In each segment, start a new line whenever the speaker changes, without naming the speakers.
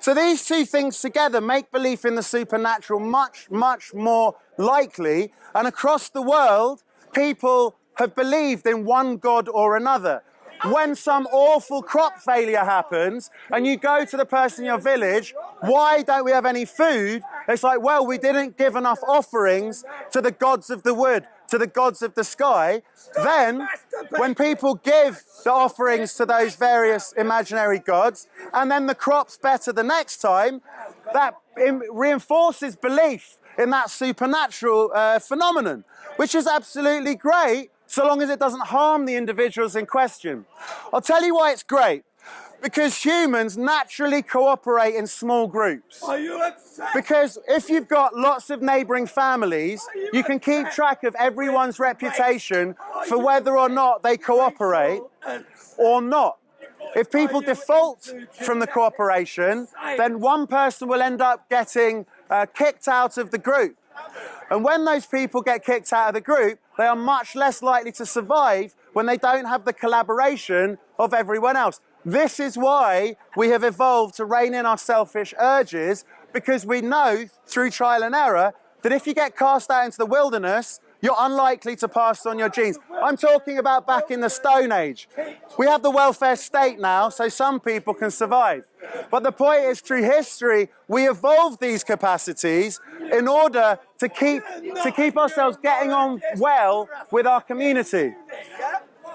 So these two things together make belief in the supernatural much, much more likely. And across the world, people have believed in one God or another. When some awful crop failure happens and you go to the person in your village, why don't we have any food? It's like, well, we didn't give enough offerings to the gods of the wood, to the gods of the sky. Then, when people give the offerings to those various imaginary gods, and then the crop's better the next time, that reinforces belief in that supernatural phenomenon, which is absolutely great, so long as it doesn't harm the individuals in question. I'll tell you why it's great. Because humans naturally cooperate in small groups.
Are you upset?
Because if you've got lots of neighbouring families, you can keep track of everyone's reputation for whether or not they cooperate or not. If people default from the cooperation, then one person will end up getting kicked out of the group. And when those people get kicked out of the group, they are much less likely to survive when they don't have the collaboration of everyone else. This is why we have evolved to rein in our selfish urges, because we know through trial and error that if you get cast out into the wilderness, you're unlikely to pass on your genes. I'm talking about back in the Stone Age. We have the welfare state now, so some people can survive. But the point is, through history, we evolved these capacities in order to keep ourselves getting on well with our community.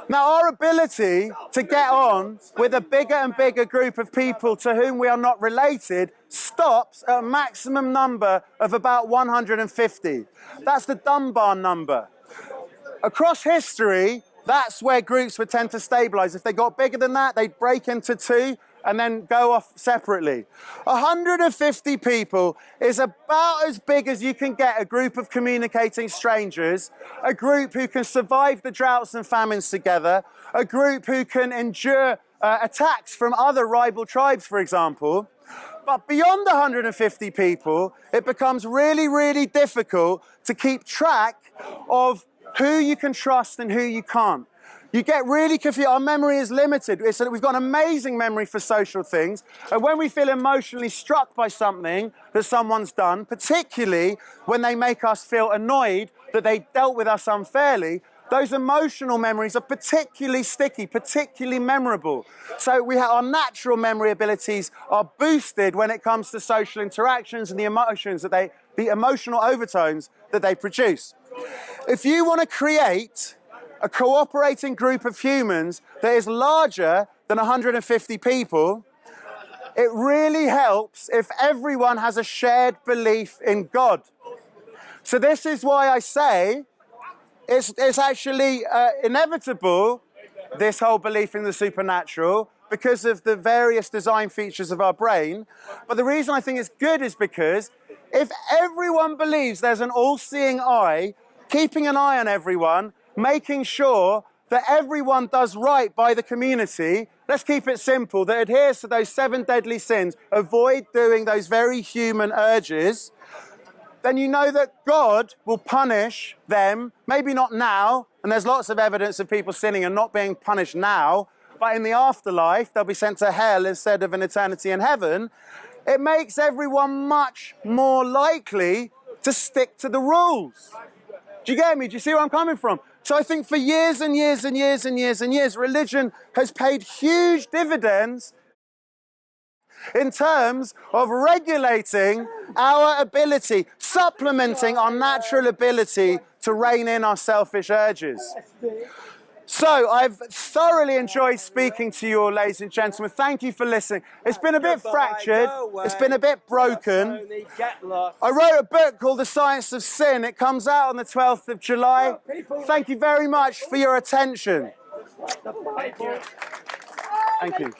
Now, our ability to get on with a bigger and bigger group of people to whom we are not related stops at a maximum number of about 150. That's the Dunbar number. Across history, that's where groups would tend to stabilize. If they got bigger than that, they'd break into two and then go off separately. 150 people is about as big as you can get a group of communicating strangers, a group who can survive the droughts and famines together, a group who can endure attacks from other rival tribes, for example. But beyond 150 people, it becomes really, really difficult to keep track of who you can trust and who you can't. You get really confused. Our memory is limited. We've got an amazing memory for social things. And when we feel emotionally struck by something that someone's done, particularly when they make us feel annoyed that they dealt with us unfairly, those emotional memories are particularly sticky, particularly memorable. So our natural memory abilities are boosted when it comes to social interactions and the emotional overtones that they produce. If you want to create a cooperating group of humans that is larger than 150 people, it really helps if everyone has a shared belief in God. So this is why I say it's actually inevitable, this whole belief in the supernatural, because of the various design features of our brain. But the reason I think it's good is because if everyone believes there's an all-seeing eye, keeping an eye on everyone, making sure that everyone does right by the community, let's keep it simple, that adheres to those 7 deadly sins, avoid doing those very human urges, then you know that God will punish them, maybe not now, and there's lots of evidence of people sinning and not being punished now, but in the afterlife, they'll be sent to hell instead of an eternity in heaven. It makes everyone much more likely to stick to the rules. Do you get me? Do you see where I'm coming from? So I think for years and years and years and years and years, religion has paid huge dividends in terms of regulating our ability, supplementing our natural ability to rein in our selfish urges. So I've thoroughly enjoyed speaking to you all, ladies and gentlemen. Thank you for listening. It's been a bit fractured. It's been a bit broken. I wrote a book called The Science of Sin. It comes out on the 12th of July. Thank you very much for your attention. Thank you.